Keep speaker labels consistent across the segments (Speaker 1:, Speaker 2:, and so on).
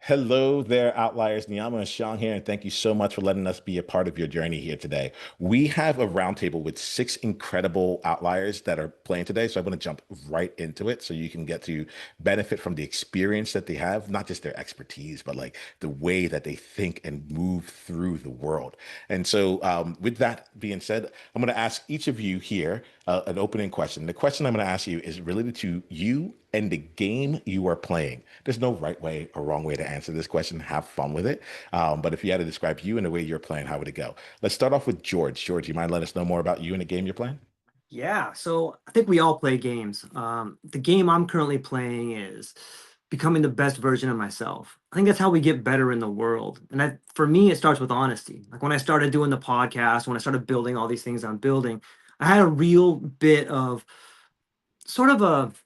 Speaker 1: Hello there, Outliers. Niiamah and Shawn here, and thank you so much for letting us be a part of your journey here today. We have a roundtable with six incredible outliers that are playing today, so I want to jump right into it so you can get to benefit from the experience that they have, not just their expertise, but like the way that they think and move through the world. And so, with that being said, I'm going to ask each of you here an opening question. The question I'm going to ask you is related to you and the game you are playing. There's no right way or wrong way to answer this question. Have fun with it. But if you had to describe you and the way you're playing, how would it go? Let's start off with George. George, you mind letting us know more about you and the game you're playing?
Speaker 2: Yeah, so I think we all play games. The game I'm currently playing is becoming the best version of myself. I think that's how we get better in the world. For me, it starts with honesty. Like when I started doing the podcast, when I started building all these things I'm building, I had a real bit of sort of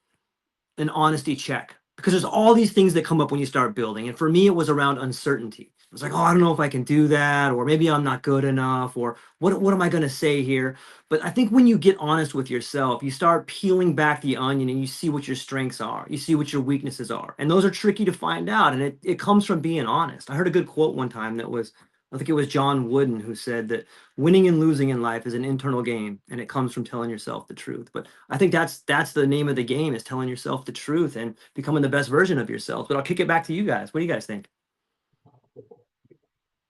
Speaker 2: an honesty check because there's all these things that come up when you start building. And for me, it was around uncertainty. It was like, oh, I don't know if I can do that, or maybe I'm not good enough, or what am I going to say here? But I think when you get honest with yourself, you start peeling back the onion and you see what your strengths are, you see what your weaknesses are. And those are tricky to find out. And it comes from being honest. I heard a good quote one time that was, I think it was John Wooden who said that winning and losing in life is an internal game and it comes from telling yourself the truth. But I think that's the name of the game, is telling yourself the truth and becoming the best version of yourself. But I'll kick it back to you guys. What do you guys think?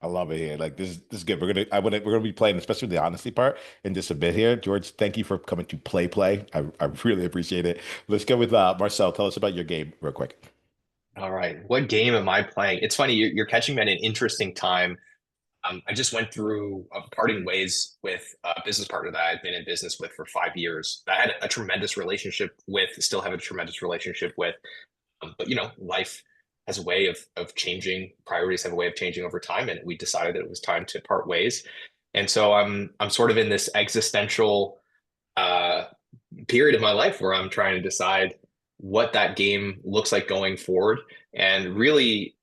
Speaker 1: I love it here. Like this is good. We're gonna be playing, especially the honesty part, in just a bit here. George, thank you for coming to play. I really appreciate it. Let's go with Marcel. Tell us about your game real quick.
Speaker 3: All right. What game am I playing? It's funny, you're catching me at an interesting time. I just went through parting ways with a business partner that I've been in business with for 5 years. I had a tremendous relationship with, still have a tremendous relationship with. But life has a way of changing. Priorities have a way of changing over time, and we decided that it was time to part ways. And so I'm sort of in this existential uh, period of my life where I'm trying to decide what that game looks like going forward, and really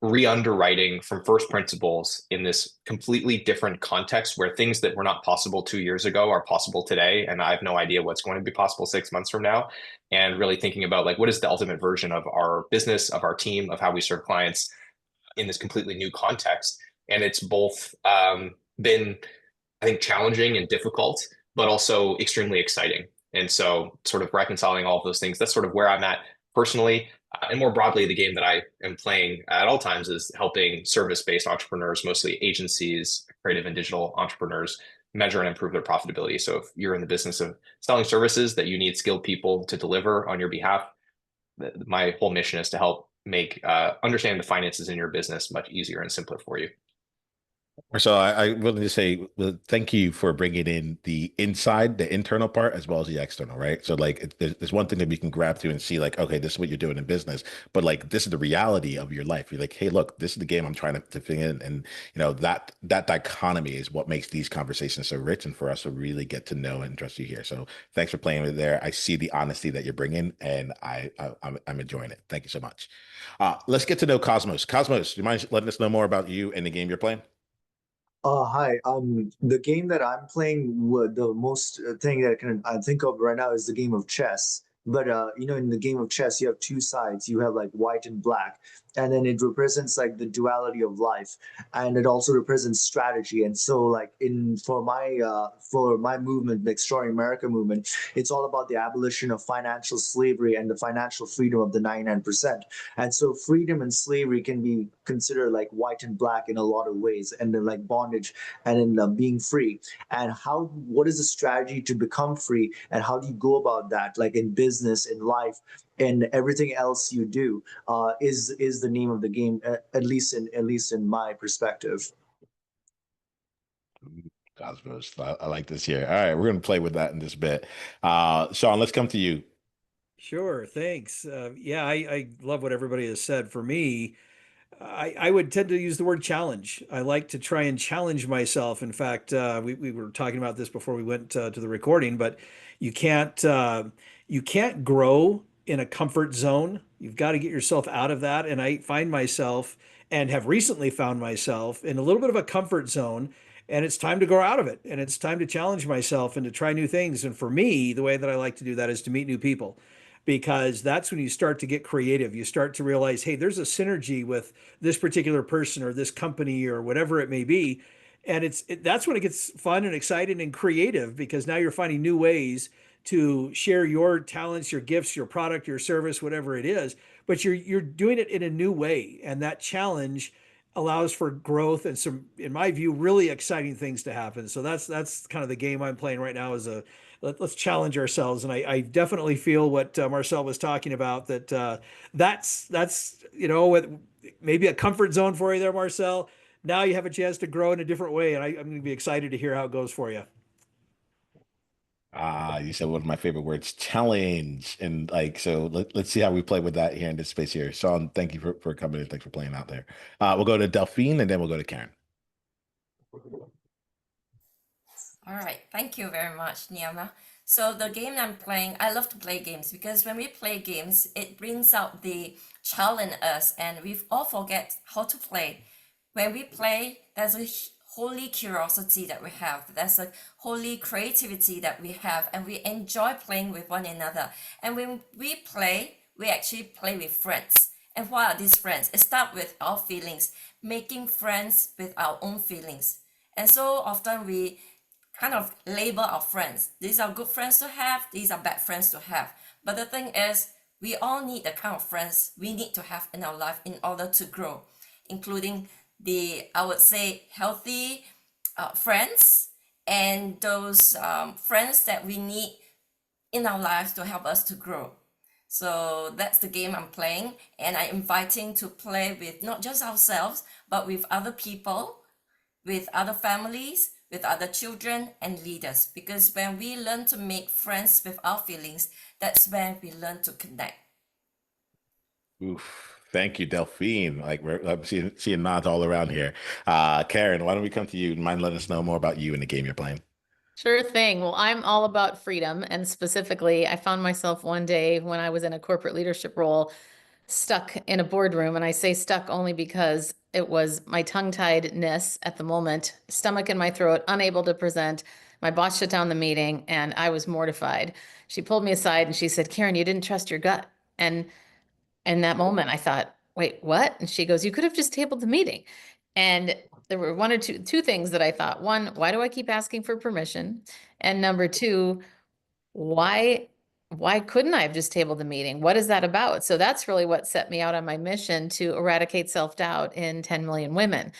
Speaker 3: re-underwriting from first principles in this completely different context where things that were not possible 2 years ago are possible today, and I have no idea what's going to be possible 6 months from now. And really thinking about like what is the ultimate version of our business, of our team, of how we serve clients in this completely new context. And it's both been, I think, challenging and difficult, but also extremely exciting. And so, sort of reconciling all of those things, that's sort of where I'm at personally. And more broadly, the game that I am playing at all times is helping service-based entrepreneurs, mostly agencies, creative and digital entrepreneurs, measure and improve their profitability. So if you're in the business of selling services that you need skilled people to deliver on your behalf, my whole mission is to help make understanding the finances in your business much easier and simpler for you.
Speaker 1: So I wanted to say, well, thank you for bringing in the inside, the internal part, as well as the external, right? So like, there's one thing that we can grab to and see, like, okay, this is what you're doing in business, but like, this is the reality of your life. You're like, hey, look, this is the game I'm trying to fit in, and that dichotomy is what makes these conversations so rich, and for us to really get to know and trust you here. So thanks for playing with there. I see the honesty that you're bringing, and I'm enjoying it. Thank you so much. Let's get to know Cosmos. Cosmos, do you mind letting us know more about you and the game you're playing?
Speaker 4: Hi. The game that I'm playing, the most thing that I think of right now is the game of chess. But in the game of chess, you have two sides. You have like white and black, and then it represents like the duality of life, and it also represents strategy. And so, like in for my movement, the Extraordinary America movement, it's all about the abolition of financial slavery and the financial freedom of the 99%. And so freedom and slavery can be considered like white and black in a lot of ways, and then like bondage and in being free. And what is the strategy to become free, and how do you go about that, like in business, in life, and everything else you do, is the name of the game, at least in my perspective.
Speaker 1: Cosmos. I like this here. All right, we're gonna play with that in this bit. Shawn, let's come to you.
Speaker 5: Sure, thanks. Yeah, I love what everybody has said. For me, I would tend to use the word challenge. I like to try and challenge myself. In fact, we were talking about this before we went to the recording, but you can't you can't grow in a comfort zone. You've got to get yourself out of that. And I find myself and have recently found myself in a little bit of a comfort zone. And it's time to grow out of it. And it's time to challenge myself and to try new things. And for me, the way that I like to do that is to meet new people. because that's when you start to get creative. You start to realize, hey, there's a synergy with this particular person or this company or whatever it may be. And that's when it gets fun and exciting and creative, because now you're finding new ways to share your talents, your gifts, your product, your service, whatever it is, but you're doing it in a new way. And that challenge allows for growth and some, in my view, really exciting things to happen. So that's kind of the game I'm playing right now, is let's challenge ourselves. And I definitely feel what Marcel was talking about, that that's what, maybe a comfort zone for you there, Marcel. Now you have a chance to grow in a different way, and I'm going to be excited to hear how it goes for you.
Speaker 1: You said one of my favorite words, challenge. And like, so let's see how we play with that here in this space here. Shawn, thank you for coming in. Thanks for playing out there. We'll go to Delphine and then we'll go to Karen.
Speaker 6: All right, thank you very much, Niiamah. So the game I'm playing, I love to play games, because when we play games, it brings out the child in us, and we all forget how to play. When we play, there's a holy curiosity that we have. There's a holy creativity that we have, and we enjoy playing with one another. And when we play, we actually play with friends. And what are these friends? It starts with our feelings, making friends with our own feelings. And so often we kind of label our friends. These are good friends to have, these are bad friends to have. But the thing is, we all need the kind of friends we need to have in our life in order to grow, including I would say, healthy friends, and those friends that we need in our lives to help us to grow. So that's the game I'm playing, and I'm inviting to play with not just ourselves, but with other people, with other families, with other children and leaders. Because when we learn to make friends with our feelings, that's when we learn to connect.
Speaker 1: Oof. Thank you, Delphine. Like, I'm seeing nods all around here. Karen, why don't we come to you? Mind letting us know more about you and the game you're playing?
Speaker 7: Sure thing. Well, I'm all about freedom. And specifically, I found myself one day when I was in a corporate leadership role, stuck in a boardroom. And I say stuck only because it was my tongue-tiedness at the moment, stomach in my throat, unable to present. My boss shut down the meeting and I was mortified. She pulled me aside and she said, Karen, you didn't trust your gut. And in that moment, I thought, wait, what? And she goes, you could have just tabled the meeting. And there were one or two things that I thought. One, why do I keep asking for permission? And number two, why couldn't I have just tabled the meeting? What is that about? So that's really what set me out on my mission to eradicate self-doubt in 10 million women.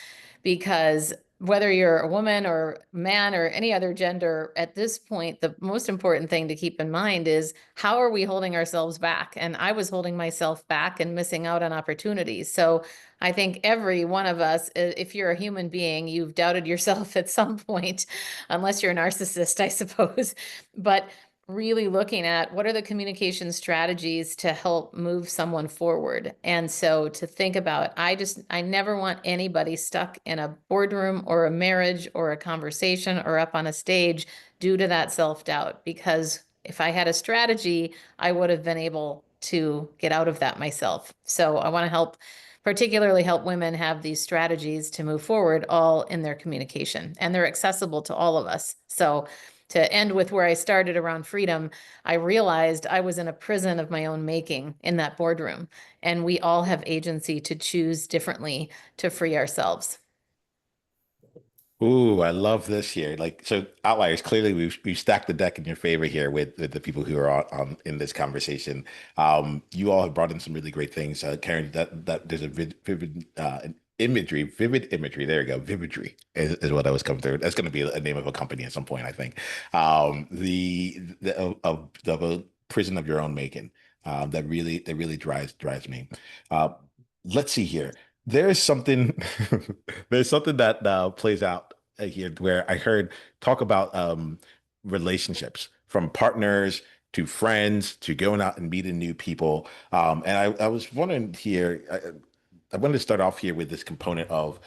Speaker 7: Because whether you're a woman or man or any other gender, at this point, the most important thing to keep in mind is, how are we holding ourselves back? And I was holding myself back and missing out on opportunities. So I think every one of us, if you're a human being, you've doubted yourself at some point, unless you're a narcissist, I suppose. But really looking at what are the communication strategies to help move someone forward. And so to think about, I never want anybody stuck in a boardroom or a marriage or a conversation or up on a stage due to that self-doubt, because if I had a strategy, I would have been able to get out of that myself. So I want to particularly help women have these strategies to move forward, all in their communication, and they're accessible to all of us. So to end with where I started around freedom, I realized I was in a prison of my own making in that boardroom, and we all have agency to choose differently to free ourselves.
Speaker 1: Ooh, I love this here. Like, so Outliers, clearly we've stacked the deck in your favor here with the people who are on in this conversation. You all have brought in some really great things. Karen, that there's a vivid imagery. There you go. Vividry is what I was coming through. That's going to be a name of a company at some point, I think. Of a prison of your own making. That really drives me. Let's see here. There's something that plays out here where I heard talk about relationships, from partners to friends to going out and meeting new people. And I was wondering here, I wanted to start off here with this component of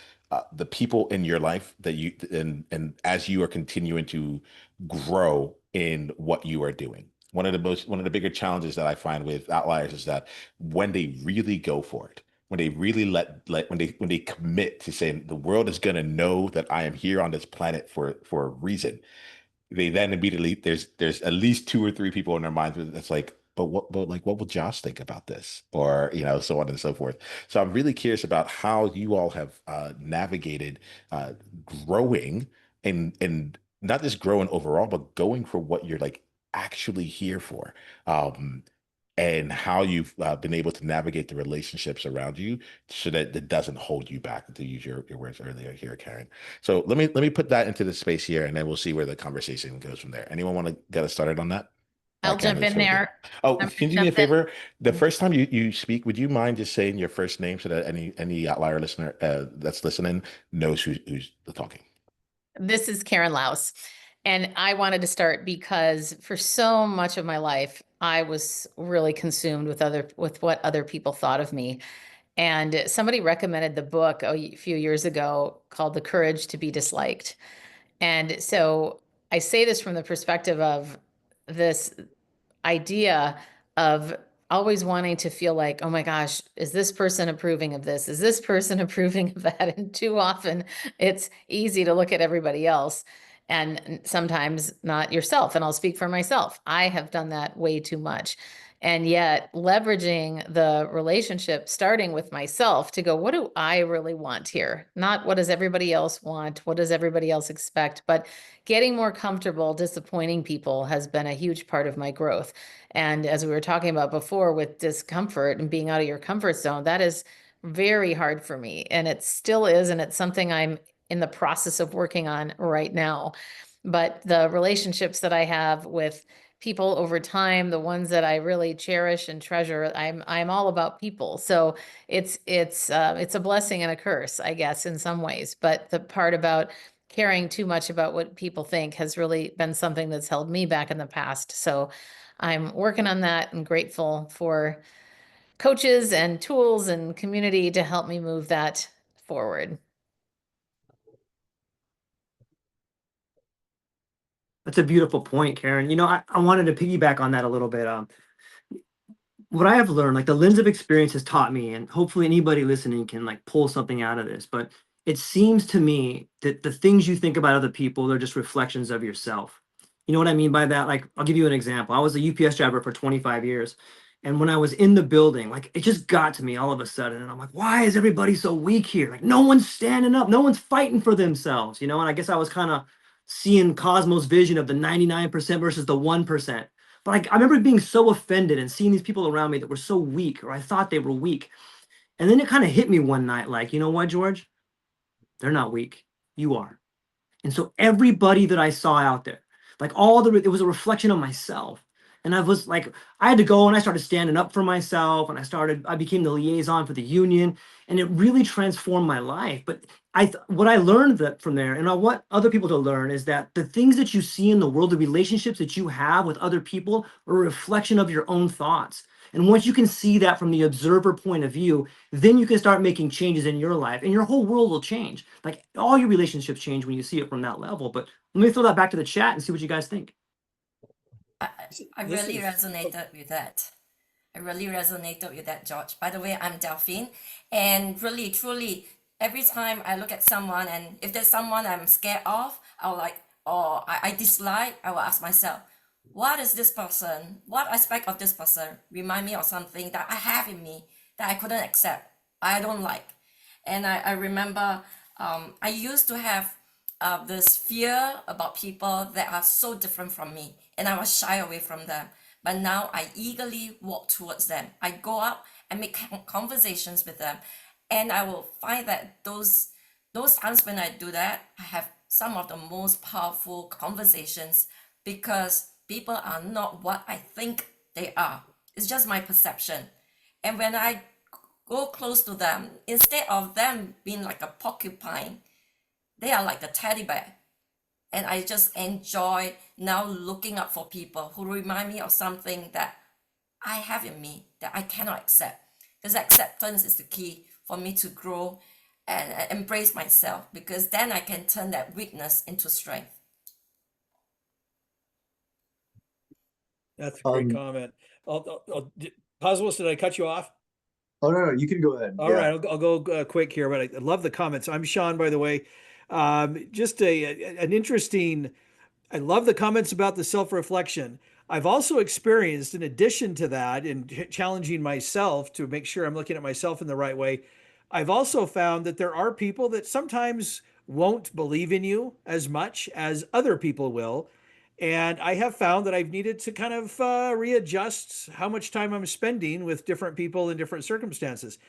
Speaker 1: the people in your life that you and as you are continuing to grow in what you are doing. One of the bigger challenges that I find with Outliers is that when they really go for it, when they really when they commit to saying the world is going to know that I am here on this planet for a reason, they then immediately there's at least two or three people in their minds that's like, what will Josh think about this? Or, so on and so forth. So I'm really curious about how you all have navigated growing and not just growing overall, but going for what you're like actually here for. And how you've been able to navigate the relationships around you so that it doesn't hold you back, to use your words earlier here, Karen. So let me put that into the space here, and then we'll see where the conversation goes from there. Anyone want to get us started on that?
Speaker 7: I'll
Speaker 1: Karen,
Speaker 7: jump in there.
Speaker 1: oh,
Speaker 7: I'm
Speaker 1: can you do
Speaker 7: gonna
Speaker 1: me a
Speaker 7: jump in.
Speaker 1: favor? The first time you speak, would you mind just saying your first name so that any outlier listener that's listening knows who's talking?
Speaker 7: This is Karen Laos. And I wanted to start because for so much of my life, I was really consumed with what other people thought of me. And somebody recommended the book a few years ago called The Courage to be Disliked. And so I say this from the perspective of this idea of always wanting to feel like, oh my gosh, is this person approving of this? Is this person approving of that? And too often it's easy to look at everybody else and sometimes not yourself. And I'll speak for myself. I have done that way too much. And yet leveraging the relationship, starting with myself to go, what do I really want here? Not what does everybody else want? What does everybody else expect? But getting more comfortable disappointing people has been a huge part of my growth. And as we were talking about before with discomfort and being out of your comfort zone, that is very hard for me. And it still is. And it's something I'm in the process of working on right now. But the relationships that I have with people over time, the ones that I really cherish and treasure, I'm all about people. So it's a blessing and a curse, I guess, in some ways. But the part about caring too much about what people think has really been something that's held me back in the past. So I'm working on that and grateful for coaches and tools and community to help me move that forward.
Speaker 2: That's a beautiful point, Karen. I wanted to piggyback on that a little bit. What I have learned, like the lens of experience has taught me, and hopefully anybody listening can like pull something out of this, but it seems to me that the things you think about other people, they're just reflections of yourself. You know what I mean by that? Like, I'll give you an example. I was a UPS driver for 25 years. And when I was in the building, like it just got to me all of a sudden. And I'm like, why is everybody so weak here? Like, no one's standing up, no one's fighting for themselves, And I guess I was kind of seeing Cosmos' vision of the 99% versus the 1%. But I remember being so offended and seeing these people around me that were so weak, or I thought they were weak. And then it kind of hit me one night, like, you know what, George? They're not weak. You are. And so everybody that I saw out there, like it was a reflection of myself. And I was like, I had to go and I started standing up for myself, and I became the liaison for the union, and it really transformed my life. But what I learned from there, and I want other people to learn, is that the things that you see in the world, the relationships that you have with other people, are a reflection of your own thoughts. And once you can see that from the observer point of view, then you can start making changes in your life, and your whole world will change. Like all your relationships change when you see it from that level. But let me throw that back to the chat and see what you guys think.
Speaker 6: I really resonated with that. I really resonated with that, George. By the way, I'm Delphine, and really, truly, every time I look at someone, and if there's someone I'm scared of, I'll like, or I dislike, I will ask myself, what is this person? What aspect of this person remind me of something that I have in me that I couldn't accept, I don't like? And I remember I used to have this fear about people that are so different from me, and I was shy away from them. But now I eagerly walk towards them. I go up and make conversations with them, and I will find that those times when I do that, I have some of the most powerful conversations, because people are not what I think they are. It's just my perception. And when I go close to them, instead of them being like a porcupine, they are like a teddy bear. And I just enjoy now looking up for people who remind me of something that I have in me that I cannot accept. Because acceptance is the key for me to grow and embrace myself, because then I can turn that weakness into strength.
Speaker 5: That's a great comment. Cosmos, did I cut you off?
Speaker 4: Oh, no, you can go ahead.
Speaker 5: All right, I'll go quick here, but I love the comments. I'm Shawn, by the way. Just an interesting, I love the comments about the self-reflection. I've also experienced, in addition to that, in challenging myself to make sure I'm looking at myself in the right way, I've also found that there are people that sometimes won't believe in you as much as other people will. And I have found that I've needed to kind of readjust how much time I'm spending with different people in different circumstances.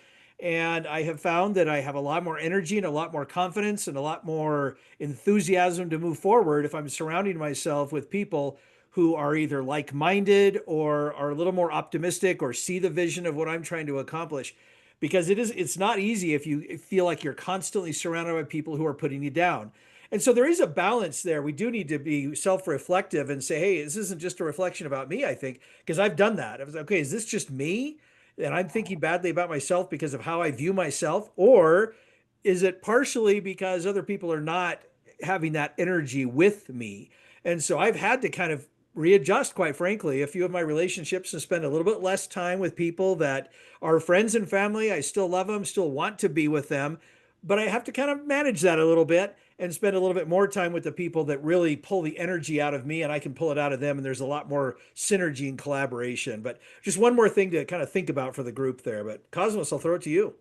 Speaker 5: And I have found that I have a lot more energy and a lot more confidence and a lot more enthusiasm to move forward if I'm surrounding myself with people who are either like-minded or are a little more optimistic or see the vision of what I'm trying to accomplish. Because it's not easy if you feel like you're constantly surrounded by people who are putting you down. And so there is a balance there. We do need to be self-reflective and say, hey, this isn't just a reflection about me, I think, because I've done that. I was like, okay, is this just me? And I'm thinking badly about myself because of how I view myself? Or is it partially because other people are not having that energy with me? And so I've had to kind of readjust, quite frankly, a few of my relationships and spend a little bit less time with people that are friends and family. I still love them, still want to be with them, but I have to kind of manage that a little bit and spend a little bit more time with the people that really pull the energy out of me and I can pull it out of them. And there's a lot more synergy and collaboration. But just one more thing to kind of think about for the group there. But Cosmos, I'll throw it to you.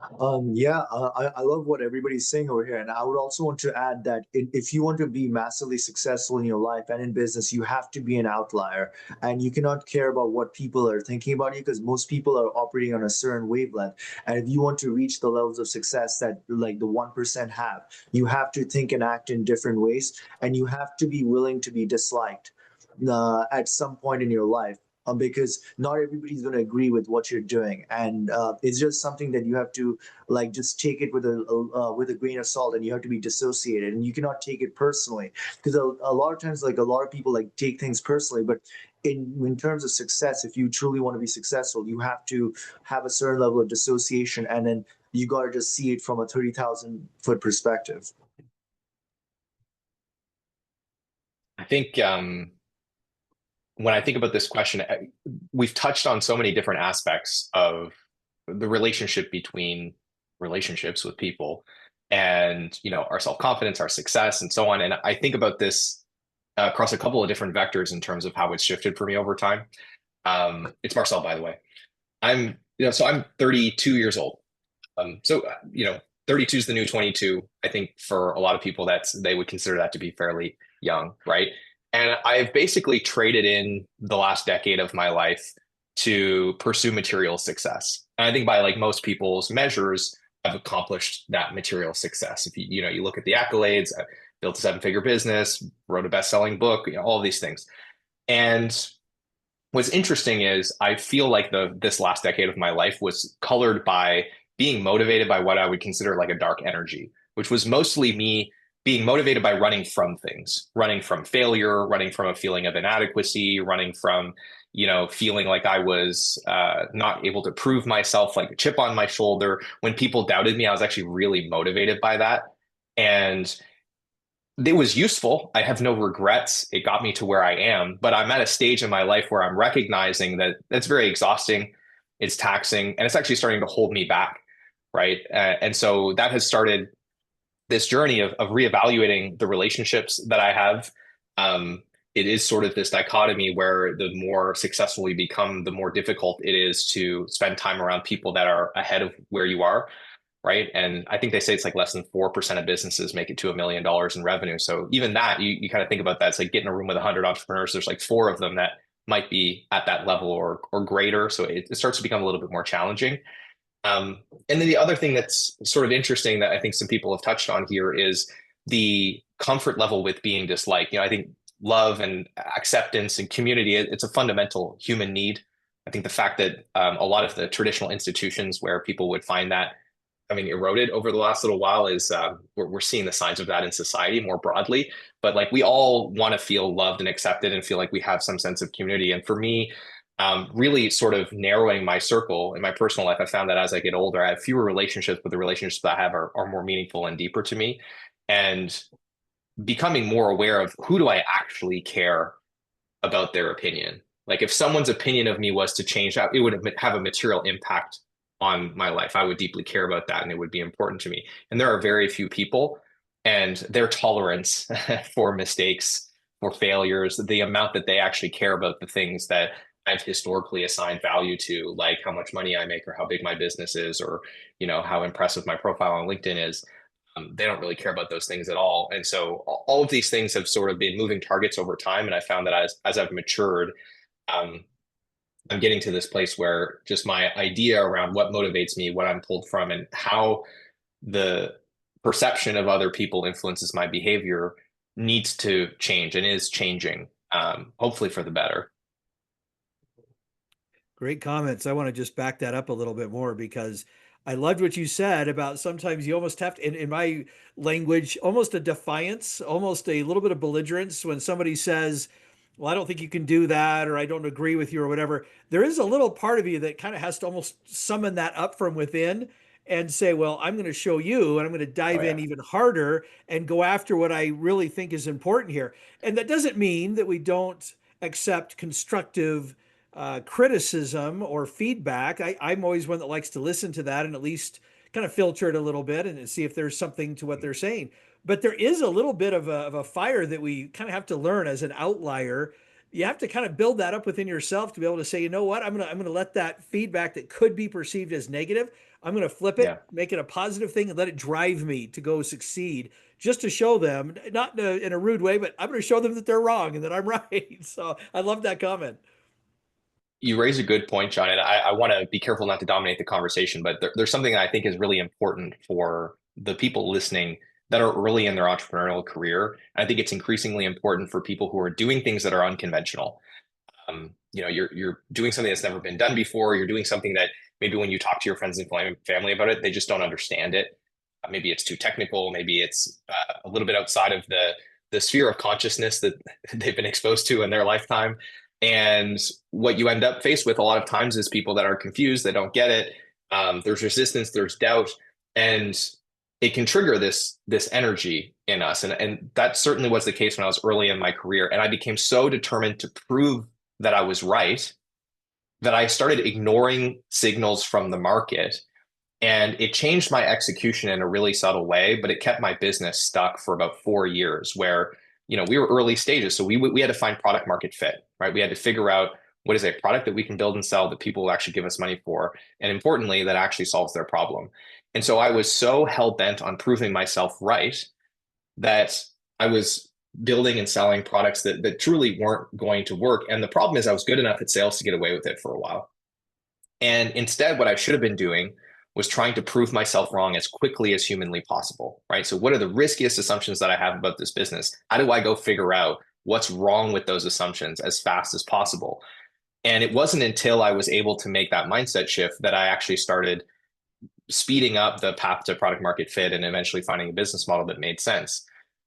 Speaker 4: I love what everybody's saying over here. And I would also want to add that if you want to be massively successful in your life and in business, you have to be an outlier. And you cannot care about what people are thinking about you because most people are operating on a certain wavelength. And if you want to reach the levels of success that like the 1% have, you have to think and act in different ways. And you have to be willing to be disliked at some point in your life. Because not everybody's going to agree with what you're doing, and it's just something that you have to like just take it with a grain of salt, and you have to be dissociated, and you cannot take it personally because a lot of times, like a lot of people like take things personally, but in terms of success, if you truly want to be successful, you have to have a certain level of dissociation, and then you got to just see it from a 30,000-foot perspective.
Speaker 3: I think when I think about this question, we've touched on so many different aspects of the relationship between relationships with people and, you know, our self-confidence, our success, and so on. And I think about this across a couple of different vectors in terms of how it's shifted for me over time. It's Marcel, by the way. I'm 32 years old. 32 is the new 22. I think for a lot of people, they would consider that to be fairly young, right? And I've basically traded in the last decade of my life to pursue material success. And I think by like most people's measures, I've accomplished that material success. If you look at the accolades, I built a 7-figure business, wrote a best-selling book, all of these things. And what's interesting is I feel like this last decade of my life was colored by being motivated by what I would consider like a dark energy, which was mostly me being motivated by running from things, running from failure, running from a feeling of inadequacy, running from, feeling like I was not able to prove myself, like a chip on my shoulder. When people doubted me, I was actually really motivated by that. And it was useful. I have no regrets. It got me to where I am, but I'm at a stage in my life where I'm recognizing that that's very exhausting. It's taxing, and it's actually starting to hold me back. Right. And so that has started this journey of reevaluating the relationships that I have. It is sort of this dichotomy where the more successful you become, the more difficult it is to spend time around people that are ahead of where you are. Right. And I think they say it's like less than 4% of businesses make it to $1 million in revenue. So even that, you kind of think about that. It's like getting a room with 100 entrepreneurs. There's like 4 of them that might be at that level or greater. So it starts to become a little bit more challenging. And then the other thing that's sort of interesting that I think some people have touched on here is the comfort level with being disliked. I think love and acceptance and community, it's a fundamental human need. I think the fact that a lot of the traditional institutions where people would find that having eroded over the last little while is we're seeing the signs of that in society more broadly. But like we all want to feel loved and accepted and feel like we have some sense of community. And for me, really sort of narrowing my circle in my personal life, I found that as I get older, I have fewer relationships, but the relationships that I have are more meaningful and deeper to me. And becoming more aware of who do I actually care about their opinion. Like if someone's opinion of me was to change, it would have a material impact on my life. I would deeply care about that and it would be important to me. And there are very few people, and their tolerance for mistakes, for failures, the amount that they actually care about the things that I've historically assigned value to, like how much money I make or how big my business is, or, you know, how impressive my profile on LinkedIn is. They don't really care about those things at all. And so all of these things have sort of been moving targets over time. And I found that as I've matured, I'm getting to this place where just my idea around what motivates me, what I'm pulled from, and how the perception of other people influences my behavior needs to change and is changing, hopefully for the better.
Speaker 5: Great comments. I want to just back that up a little bit more, because I loved what you said about sometimes you almost have to, in my language, almost a defiance, almost a little bit of belligerence when somebody says, well, I don't think you can do that, or I don't agree with you, or whatever. There is a little part of you that kind of has to almost summon that up from within and say, well, I'm going to show you, and I'm going to dive in even harder and go after what I really think is important here. And that doesn't mean that we don't accept constructive criticism or feedback. I'm always one that likes to listen to that and at least kind of filter it a little bit and see if there's something to what they're saying. But there is a little bit of a fire that we kind of have to learn as an outlier. You have to kind of build that up within yourself to be able to say, you know what, I'm gonna let that feedback that could be perceived as negative, I'm gonna flip it, make it a positive thing, and let it drive me to go succeed, just to show them, not in a rude way, but I'm gonna show them that they're wrong and that I'm right. So I love that comment.
Speaker 3: You raise a good point, John, and I want to be careful not to dominate the conversation, but there's something that I think is really important for the people listening that are early in their entrepreneurial career. And I think it's increasingly important for people who are doing things that are unconventional. You know, you're doing something that's never been done before. You're doing something that maybe when you talk to your friends and family about it, they just don't understand it. Maybe it's too technical. Maybe it's a little bit outside of the sphere of consciousness that they've been exposed to in their lifetime. And what you end up faced with a lot of times is people that are confused, they don't get it. There's resistance, there's doubt, and it can trigger this energy in us. And that certainly was the case when I was early in my career. And I became so determined to prove that I was right that I started ignoring signals from the market. And it changed my execution in a really subtle way, but it kept my business stuck for about 4 years where, you know, we were early stages. So we had to find product market fit, right? We had to figure out what is a product that we can build and sell that people will actually give us money for. And importantly, that actually solves their problem. And so I was so hell-bent on proving myself right that I was building and selling products that truly weren't going to work. And the problem is I was good enough at sales to get away with it for a while. And instead, what I should have been doing was trying to prove myself wrong as quickly as humanly possible, right? So what are the riskiest assumptions that I have about this business? How do I go figure out what's wrong with those assumptions as fast as possible? And it wasn't until I was able to make that mindset shift that I actually started speeding up the path to product market fit and eventually finding a business model that made sense.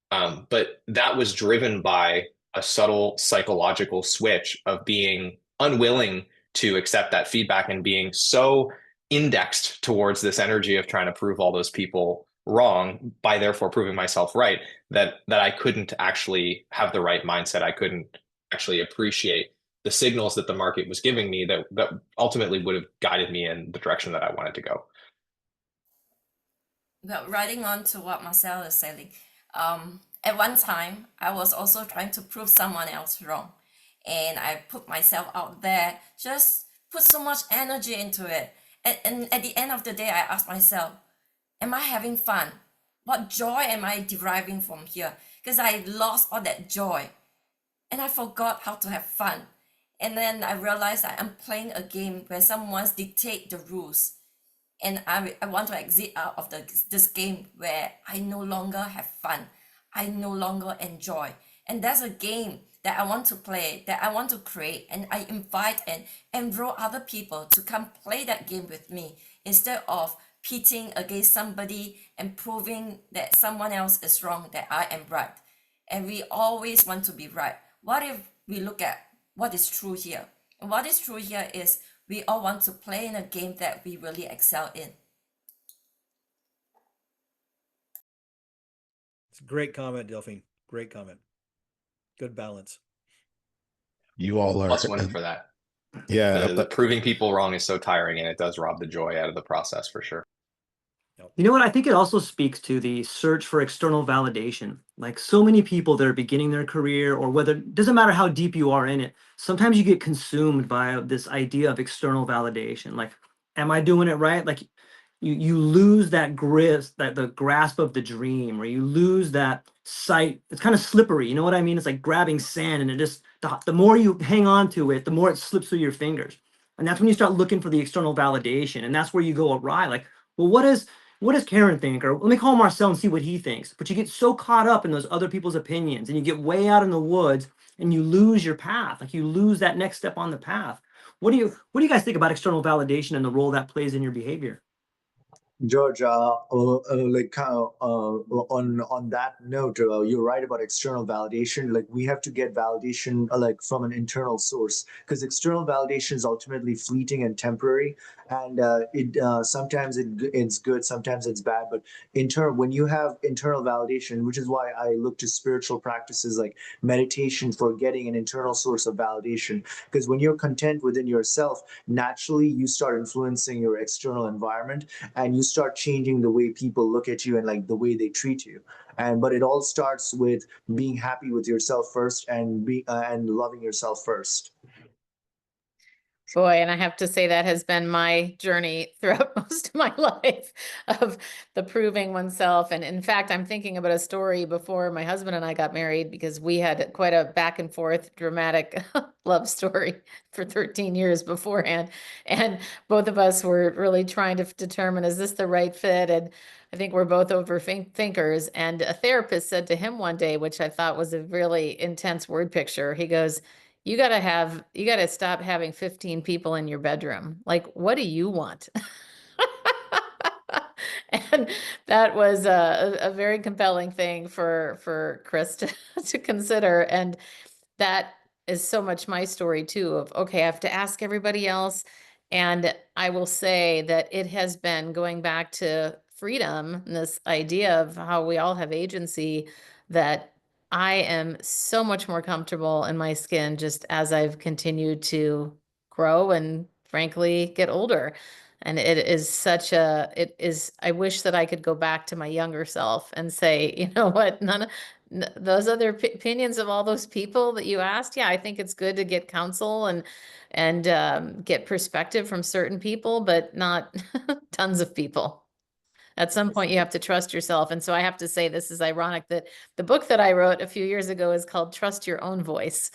Speaker 3: But that was driven by a subtle psychological switch of being unwilling to accept that feedback and being so indexed towards this energy of trying to prove all those people wrong by therefore proving myself right, that I couldn't actually have the right mindset. I couldn't actually appreciate the signals that the market was giving me that ultimately would have guided me in the direction that I wanted to go.
Speaker 6: Well, riding on to what Marcel is saying, at one time, I was also trying to prove someone else wrong. And I put myself out there, just put so much energy into it. And at the end of the day, I asked myself, am I having fun? What joy am I deriving from here? Because I lost all that joy. And I forgot how to have fun. And then I realized that I'm playing a game where someone dictates the rules. And I want to exit out of this game where I no longer have fun. I no longer enjoy. And that's a game that I want to play, that I want to create. And I invite and enroll other people to come play that game with me instead of pitting against somebody and proving that someone else is wrong, that I am right. And we always want to be right. What if we look at what is true here? And what is true here is we all want to play in a game that we really excel in.
Speaker 5: It's a great comment, Delphine. Great comment. Good balance.
Speaker 1: You all are
Speaker 3: +1 for that.
Speaker 1: Yeah,
Speaker 3: the proving people wrong is so tiring, and it does rob the joy out of the process for sure.
Speaker 2: You know what? I think it also speaks to the search for external validation. Like so many people that are beginning their career, or whether doesn't matter how deep you are in it, sometimes you get consumed by this idea of external validation. Like, am I doing it right? Like you lose that grasp, that the grasp of the dream, or you lose that sight. It's kind of slippery. You know what I mean? It's like grabbing sand, and it just the more you hang on to it, the more it slips through your fingers. And that's when you start looking for the external validation, and that's where you go awry. Like, well, what does Karen think? Or let me call Marcel and see what he thinks. But you get so caught up in those other people's opinions, and you get way out in the woods, and you lose your path. Like you lose that next step on the path. What do you guys think about external validation and the role that plays in your behavior?
Speaker 4: George, on that note, you're right about external validation. Like we have to get validation like from an internal source, because external validation is ultimately fleeting and temporary, and it sometimes it's good, sometimes it's bad. But when you have internal validation, which is why I look to spiritual practices like meditation for getting an internal source of validation. Because when you're content within yourself, naturally you start influencing your external environment, and you start changing the way people look at you and like the way they treat you. But it all starts with being happy with yourself first, and loving yourself first.
Speaker 7: Boy, and I have to say that has been my journey throughout most of my life of the proving oneself. And in fact, I'm thinking about a story before my husband and I got married, because we had quite a back and forth dramatic love story for 13 years beforehand. And both of us were really trying to determine, is this the right fit? And I think we're both overthinkers. And a therapist said to him one day, which I thought was a really intense word picture, he goes, you gotta stop having 15 people in your bedroom. Like, what do you want? And that was a very compelling thing for Chris to consider. And that is so much my story too, of, okay, I have to ask everybody else. And I will say that it has been going back to freedom and this idea of how we all have agency, that I am so much more comfortable in my skin just as I've continued to grow and frankly get older. And I wish that I could go back to my younger self and say, you know what, those other opinions of all those people that you asked, yeah, I think it's good to get counsel and get perspective from certain people, but not tons of people. At some point, you have to trust yourself. And so I have to say, this is ironic that the book that I wrote a few years ago is called Trust Your Own Voice.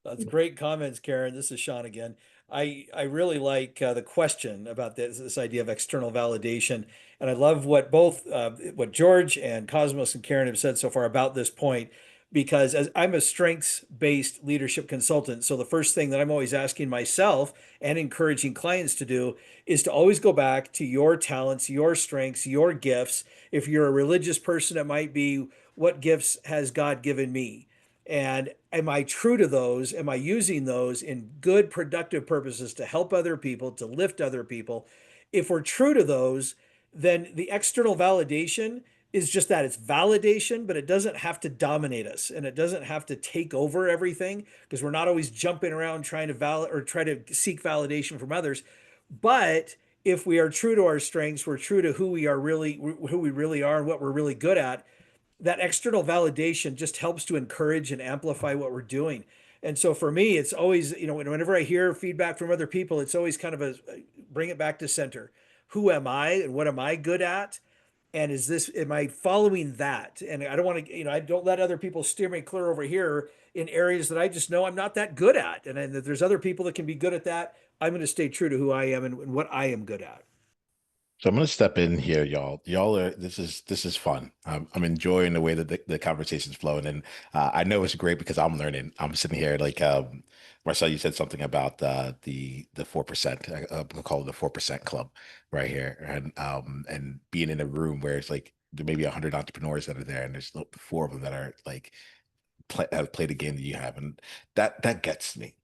Speaker 5: That's great comments, Karen. This is Shawn again. I really like the question about this idea of external validation, and I love what both what George and Cosmos and Karen have said so far about this point, because as I'm a strengths-based leadership consultant, so the first thing that I'm always asking myself and encouraging clients to do is to always go back to your talents, your strengths, your gifts. If you're a religious person, it might be, what gifts has God given me? And am I true to those? Am I using those in good, productive purposes to help other people, to lift other people? If we're true to those, then the external validation is just that, it's validation, but it doesn't have to dominate us, and it doesn't have to take over everything, because we're not always jumping around trying to try to seek validation from others. But if we are true to our strengths, we're true to who we really are and what we're really good at, that external validation just helps to encourage and amplify what we're doing. And so for me, it's always, whenever I hear feedback from other people, it's always kind of bring it back to center. Who am I and what am I good at? And am I following that? And I don't want to, I don't let other people steer me clear over here in areas that I just know I'm not that good at. And that there's other people that can be good at that. I'm going to stay true to who I am and what I am good at.
Speaker 1: So I'm going to step in here, y'all. This is fun. I'm enjoying the way that the conversation's flowing, and I know it's great because I'm learning. I'm sitting here like Marcel, you said something about the 4%. I call it the 4% club right here, and being in a room where it's like there may be 100 entrepreneurs that are there, and there's 4 of them that are like have played a game that you have, and that gets me.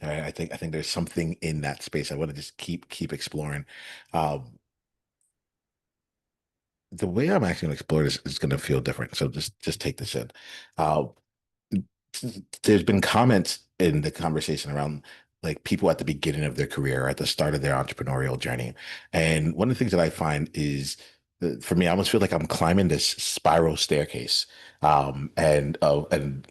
Speaker 1: All right? I think there's something in that space. I want to just keep exploring. The way I'm actually going to explore this is going to feel different. So just take this in. Uh, there's been comments in the conversation around like people at the beginning of their career, at the start of their entrepreneurial journey. And one of the things that I find is for me, I almost feel like I'm climbing this spiral staircase. And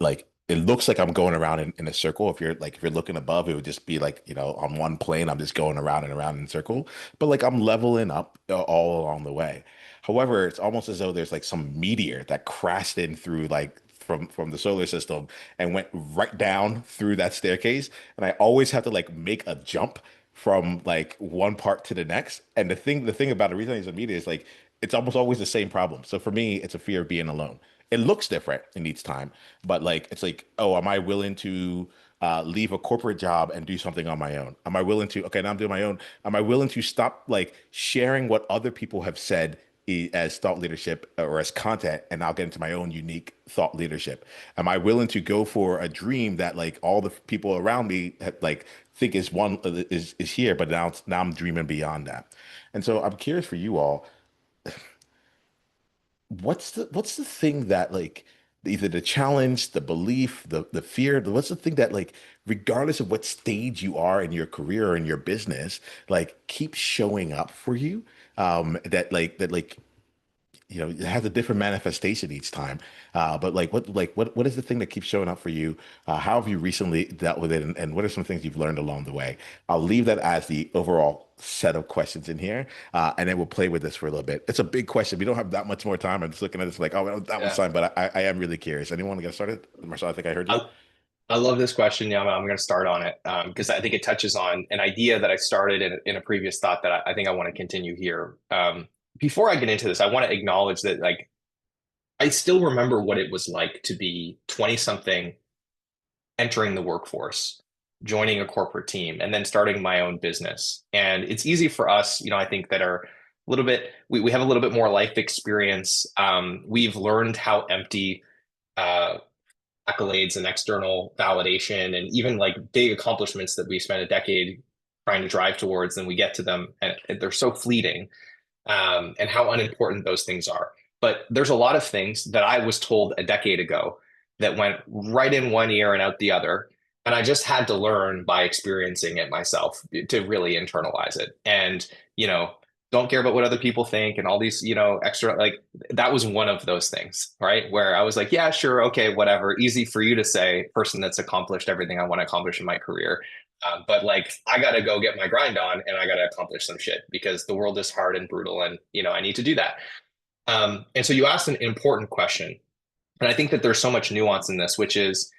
Speaker 1: like it looks like I'm going around in a circle. If you're looking above, it would just be like, on one plane, I'm just going around and around in a circle. But like I'm leveling up all along the way. However, it's almost as though there's like some meteor that crashed in through like from the solar system and went right down through that staircase. And I always have to like make a jump from like one part to the next. And the thing about the reason it's a meteor is like it's almost always the same problem. So for me, it's a fear of being alone. It looks different in each time, but like it's like, oh, am I willing to leave a corporate job and do something on my own? Am I willing to, okay, now I'm doing my own. Am I willing to stop like sharing what other people have said as thought leadership or as content, and I'll get into my own unique thought leadership? Am I willing to go for a dream that like all the people around me have, like think is here, but now I'm dreaming beyond that. And so I'm curious for you all, what's the thing that like either the challenge, the belief, the fear, what's the thing that like regardless of what stage you are in your career or in your business, like keeps showing up for you, that it has a different manifestation each time. But what is the thing that keeps showing up for you? How have you recently dealt with it, and what are some things you've learned along the way? I'll leave that as the overall set of questions in here, and then we'll play with this for a little bit. It's a big question. We don't have that much more time. I'm just looking at this like, oh, well, that was
Speaker 3: Yeah.
Speaker 1: fine, but I am really curious. Anyone want to get started? Marcel, I think I heard you.
Speaker 3: I love this question, Niiamah. I'm going to start on it because I think it touches on an idea that I started in a previous thought that I think I want to continue here. Before I get into this, I want to acknowledge that like I still remember what it was like to be 20 something, entering the workforce, joining a corporate team, and then starting my own business. And it's easy for us, I think that are a little bit, we have a little bit more life experience. We've learned how empty accolades and external validation and even like big accomplishments that we spent a decade trying to drive towards, and we get to them and they're so fleeting, and how unimportant those things are. But there's a lot of things that I was told a decade ago that went right in one ear and out the other. And I just had to learn by experiencing it myself to really internalize it. And, don't care about what other people think and all these, extra, like that was one of those things, right? Where I was like, yeah, sure. Okay, whatever. Easy for you to say, person that's accomplished everything I want to accomplish in my career. But like, I got to go get my grind on and I got to accomplish some shit because the world is hard and brutal and, I need to do that. And so you asked an important question. And I think that there's so much nuance in this, which is,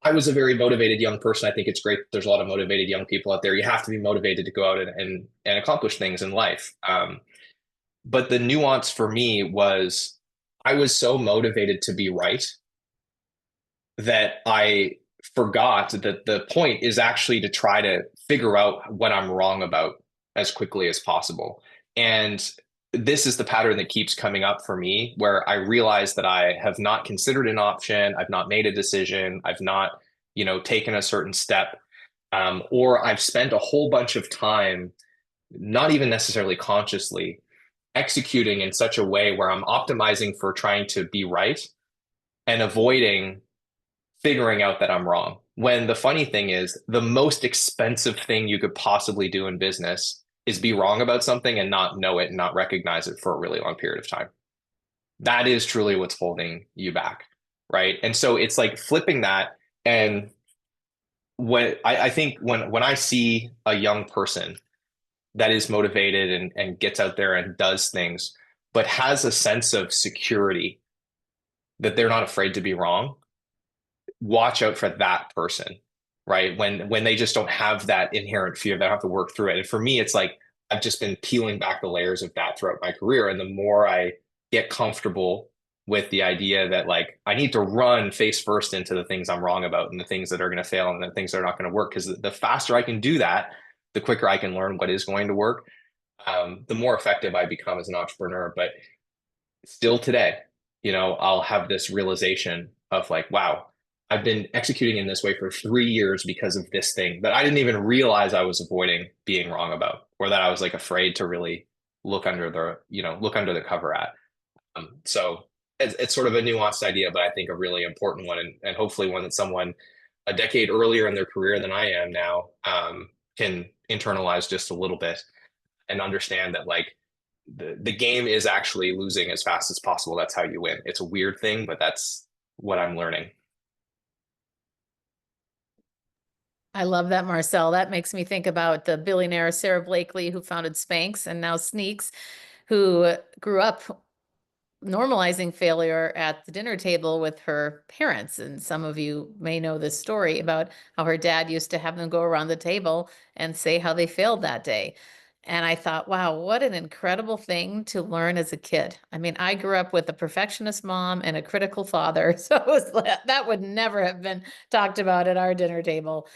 Speaker 3: I was a very motivated young person. I think it's great that there's a lot of motivated young people out there. You have to be motivated to go out and accomplish things in life. But the nuance for me was I was so motivated to be right that I forgot that the point is actually to try to figure out what I'm wrong about as quickly as possible. And this is the pattern that keeps coming up for me, where I realize that I have not considered an option, I've not made a decision, I've not, taken a certain step, or I've spent a whole bunch of time, not even necessarily consciously, executing in such a way where I'm optimizing for trying to be right and avoiding figuring out that I'm wrong. When the funny thing is, the most expensive thing you could possibly do in business is be wrong about something and not know it and not recognize it for a really long period of time. That is truly what's holding you back, right? And so it's like flipping that. And when I think when I see a young person that is motivated and gets out there and does things, but has a sense of security that they're not afraid to be wrong, watch out for that person. Right. When they just don't have that inherent fear, they don't have to work through it. And for me, it's like, I've just been peeling back the layers of that throughout my career. And the more I get comfortable with the idea that like, I need to run face first into the things I'm wrong about and the things that are going to fail and the things that are not going to work. Because the faster I can do that, the quicker I can learn what is going to work, the more effective I become as an entrepreneur. But still today, I'll have this realization of like, wow, I've been executing in this way for 3 years because of this thing that I didn't even realize I was avoiding being wrong about, or that I was like afraid to really look under the cover at. So it's sort of a nuanced idea, but I think a really important one, and hopefully one that someone a decade earlier in their career than I am now can internalize just a little bit and understand that like the game is actually losing as fast as possible. That's how you win. It's a weird thing, but that's what I'm learning.
Speaker 7: I love that, Marcel. That makes me think about the billionaire Sarah Blakely, who founded Spanx and now Sneaks, who grew up normalizing failure at the dinner table with her parents. And some of you may know this story about how her dad used to have them go around the table and say how they failed that day. And I thought, wow, what an incredible thing to learn as a kid. I mean, I grew up with a perfectionist mom and a critical father. So it was, that would never have been talked about at our dinner table.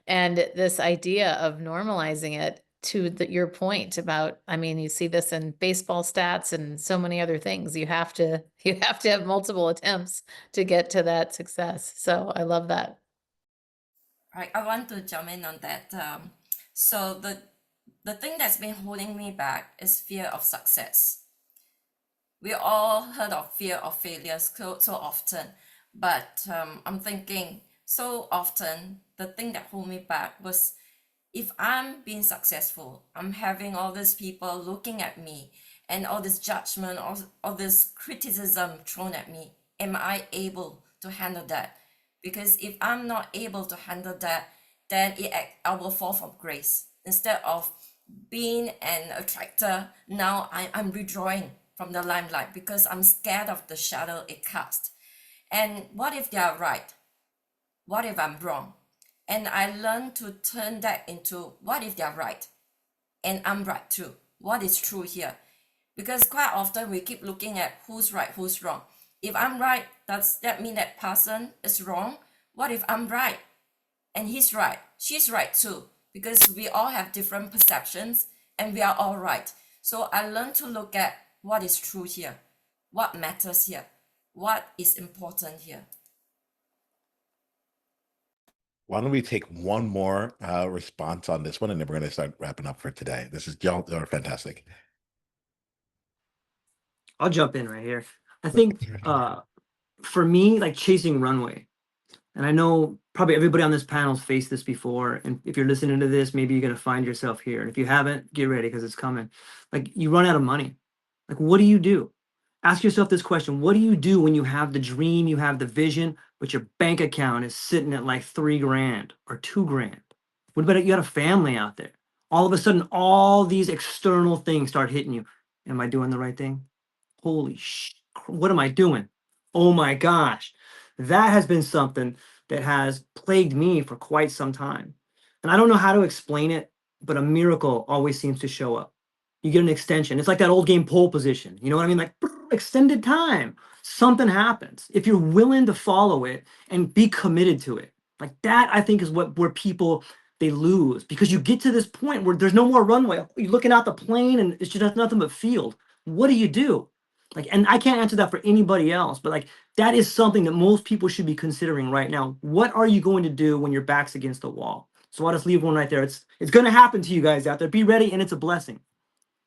Speaker 7: And this idea of normalizing it to your point about, I mean, you see this in baseball stats and so many other things. You have to have multiple attempts to get to that success. So I love that.
Speaker 6: Right, I want to jump in on that. So the thing that's been holding me back is fear of success. We all heard of fear of failure so often, but I'm thinking so often the thing that hold me back was, if I'm being successful, I'm having all these people looking at me and all this judgment, all this criticism thrown at me. Am I able to handle that? Because if I'm not able to handle that, then I will fall from grace. Instead of being an attractor, now I'm withdrawing from the limelight because I'm scared of the shadow it casts. And what if they are right? What if I'm wrong? And I learned to turn that into, what if they're right? And I'm right too. What is true here? Because quite often we keep looking at who's right, who's wrong. If I'm right, does that mean that person is wrong? What if I'm right and he's right? She's right too. Because we all have different perceptions and we are all right. So I learned to look at what is true here, what matters here, what is important here.
Speaker 1: Why don't we take one more response on this one, and then we're going to start wrapping up for today. This is y'all are fantastic.
Speaker 2: I'll jump in right here. I think for me, like chasing runway, and I know probably everybody on this panel's faced this before. And if you're listening to this, maybe you're going to find yourself here. And if you haven't, get ready because it's coming. Like you run out of money. Like, what do you do? Ask yourself this question. What do you do when you have the dream, you have the vision, but your bank account is sitting at like $3,000 or $2,000? What about it? You got a family out there. All of a sudden, all these external things start hitting you. Am I doing the right thing? Holy what am I doing? Oh my gosh. That has been something that has plagued me for quite some time. And I don't know how to explain it, but a miracle always seems to show up. You get an extension. It's like that old game pole position. You know what I mean? Like extended time. Something happens. If you're willing to follow it and be committed to it. Like that, I think is where people they lose, because you get to this point where there's no more runway. You're looking out the plane and it's just nothing but field. What do? Like, and I can't answer that for anybody else, but like that is something that most people should be considering right now. What are you going to do when your back's against the wall? So I'll just leave one right there. It's going to happen to you guys out there. Be ready, and it's a blessing.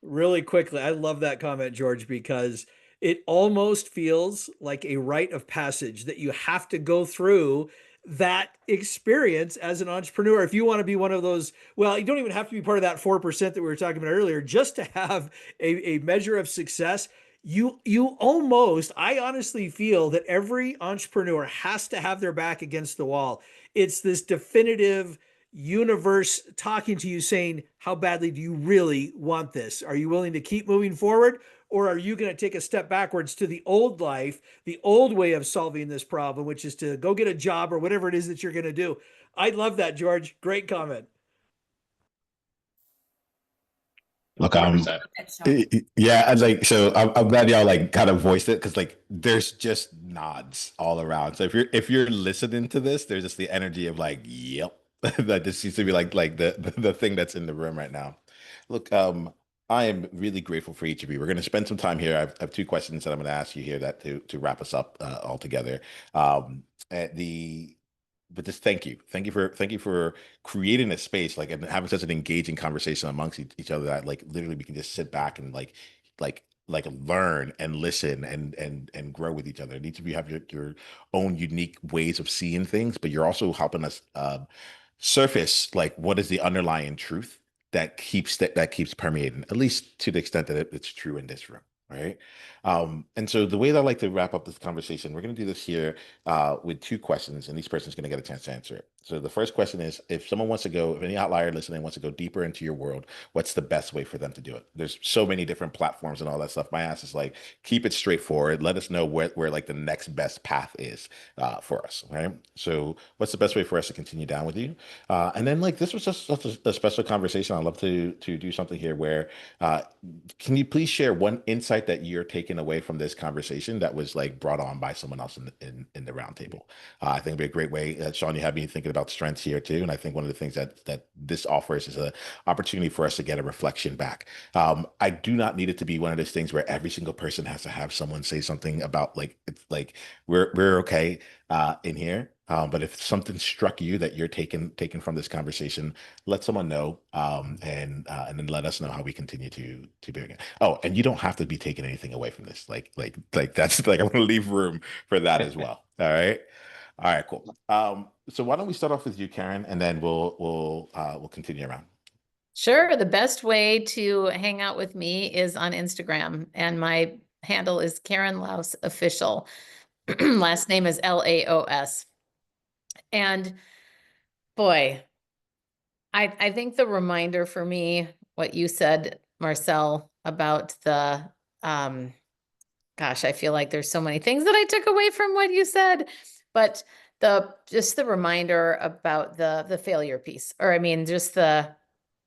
Speaker 5: Really quickly, I love that comment, George, because it almost feels like a rite of passage that you have to go through that experience as an entrepreneur. If you want to be one of those, well, you don't even have to be part of that 4% that we were talking about earlier, just to have a measure of success. You almost, I honestly feel that every entrepreneur has to have their back against the wall. It's this definitive universe talking to you saying, how badly do you really want this? Are you willing to keep moving forward? Or are you going to take a step backwards to the old life, the old way of solving this problem, which is to go get a job or whatever it is that you're going to do? I love that, George. Great comment.
Speaker 1: Look,
Speaker 3: 100%.
Speaker 1: yeah, and like, so I'm glad y'all like kind of voiced it, because like there's just nods all around. So if you're listening to this, there's just the energy of like, yep, that just seems to be like the thing that's in the room right now. Look, I am really grateful for each of you. We're going to spend some time here. I have two questions that I'm going to ask you here that to wrap us up all together. But just thank you for creating a space like and having such an engaging conversation amongst each other that like literally we can just sit back and like like learn and listen and grow with each other. Each of you have your own unique ways of seeing things, but you're also helping us surface like what is the underlying truth that keeps permeating, at least to the extent that it's true in this room. Right. And so the way that I like to wrap up this conversation, we're going to do this here with two questions, and each person's going to get a chance to answer it. So the first question is, if any outlier listening wants to go deeper into your world, what's the best way for them to do it? There's so many different platforms and all that stuff. My ass is like, keep it straightforward. Let us know where like the next best path is for us. Right. So what's the best way for us to continue down with you? And then like, this was just such a special conversation. I'd love to do something here where, can you please share one insight that you're taking away from this conversation that was like brought on by someone else in the roundtable? I think it'd be a great way. Shawn, you have me thinking about strengths here too, and I think one of the things that this offers is an opportunity for us to get a reflection back. I do not need it to be one of those things where every single person has to have someone say something about like it's like we're okay in here. But if something struck you that you're taking from this conversation, let someone know, and then let us know how we continue to be again. Oh, and you don't have to be taking anything away from this. Like that's like I want to leave room for that as well. All right. All right, cool. So why don't we start off with you, Karen, and then we'll continue around.
Speaker 7: Sure. The best way to hang out with me is on Instagram, and my handle is Karen Laos Official. Last name is Laos. And boy, I think the reminder for me, what you said, Marcel, about the gosh, I feel like there's so many things that I took away from what you said, but just the reminder about the failure piece, or I mean, just the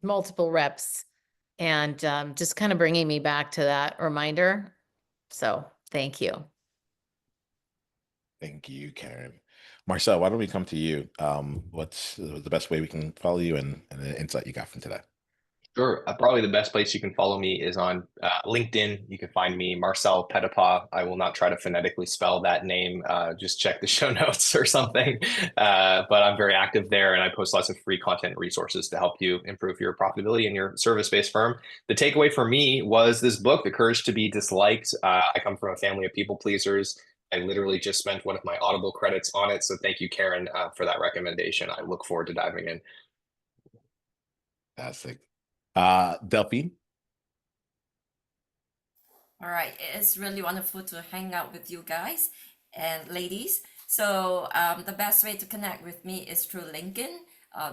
Speaker 7: multiple reps, and just kind of bringing me back to that reminder. So thank you.
Speaker 1: Thank you, Karen. Marcel, why don't we come to you? What's the best way we can follow you and the insight you got from today?
Speaker 3: Sure. Probably the best place you can follow me is on LinkedIn. You can find me, Marcel Petitpas. I will not try to phonetically spell that name. Just check the show notes or something. But I'm very active there, and I post lots of free content and resources to help you improve your profitability in your service-based firm. The takeaway for me was this book, The Courage to Be Disliked. I come from a family of people pleasers. I literally just spent one of my Audible credits on it. So thank you, Karen, for that recommendation. I look forward to diving in.
Speaker 1: Fantastic. Delphine?
Speaker 6: All right, it's really wonderful to hang out with you guys and ladies. So the best way to connect with me is through LinkedIn,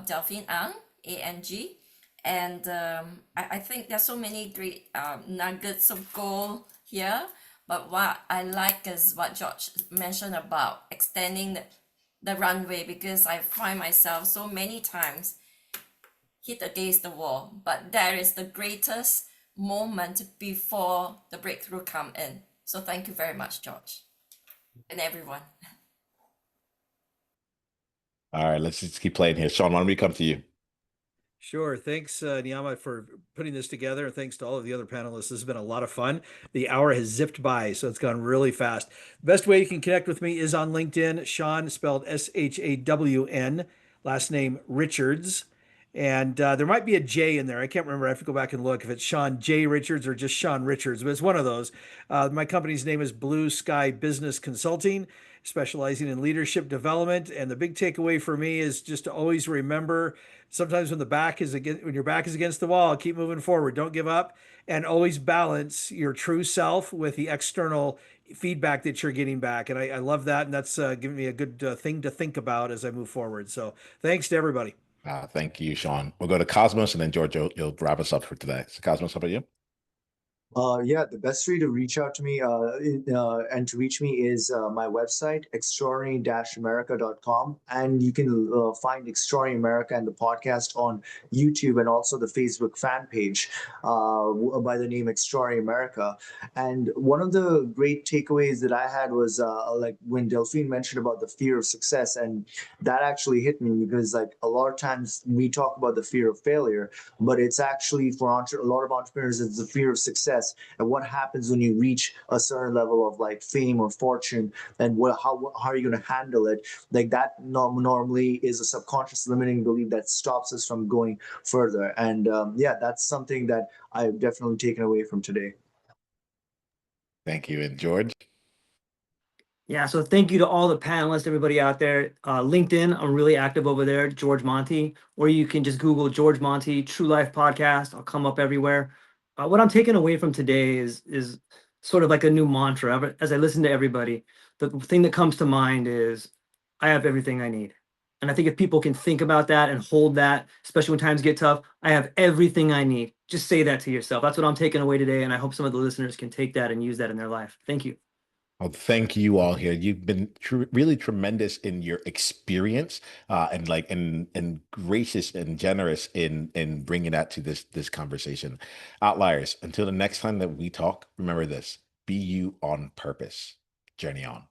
Speaker 6: Delphine Ang, A-N-G. And I think there's so many great nuggets of gold here. But what I like is what George mentioned about extending the runway, because I find myself so many times hit against the wall, but there is the greatest moment before the breakthrough come in. So thank you very much, George, and everyone.
Speaker 1: All right, let's just keep playing here. Shawn, why don't we come to you?
Speaker 5: Sure. Thanks, Niiamah, for putting this together. And thanks to all of the other panelists. This has been a lot of fun. The hour has zipped by, so it's gone really fast. The best way you can connect with me is on LinkedIn. Shawn, spelled S-H-A-W-N, last name Richards. And there might be a J in there. I can't remember. I have to go back and look if it's Shawn J. Richards or just Shawn Richards, but it's one of those. My company's name is Blue Sky Business Consulting, specializing in leadership development. And the big takeaway for me is just to always remember, sometimes when your back is against the wall, keep moving forward. Don't give up, and always balance your true self with the external feedback that you're getting back. And I love that. And that's giving me a good thing to think about as I move forward. So thanks to everybody.
Speaker 1: Thank you, Shawn. We'll go to Cosmos, and then George, you'll wrap us up for today. So Cosmos, how about you?
Speaker 4: Yeah, the best way to reach out to me and to reach me is my website, extraordinary-america.com. And you can find Extraordinary America and the podcast on YouTube, and also the Facebook fan page by the name Extraordinary America. And one of the great takeaways that I had was like when Delphine mentioned about the fear of success, and that actually hit me, because like a lot of times we talk about the fear of failure, but it's actually for a lot of entrepreneurs, it's the fear of success. And what happens when you reach a certain level of like fame or fortune, and how are you going to handle it? Like that normally is a subconscious limiting belief that stops us from going further. And yeah, that's something that I've definitely taken away from today.
Speaker 1: Thank you. And George?
Speaker 2: Yeah, so thank you to all the panelists, everybody out there. LinkedIn, I'm really active over there, George Monty, or you can just Google George Monty True Life Podcast. I'll come up everywhere. What I'm taking away from today is sort of like a new mantra. As I listen to everybody, the thing that comes to mind is I have everything I need. And I think if people can think about that and hold that, especially when times get tough, I have everything I need. Just say that to yourself. That's what I'm taking away today. And I hope some of the listeners can take that and use that in their life. Thank you.
Speaker 1: Well, thank you all here. You've been really tremendous in your experience, and gracious and generous in bringing that to this conversation. Outliers. Until the next time that we talk, remember this: be you on purpose. Journey on.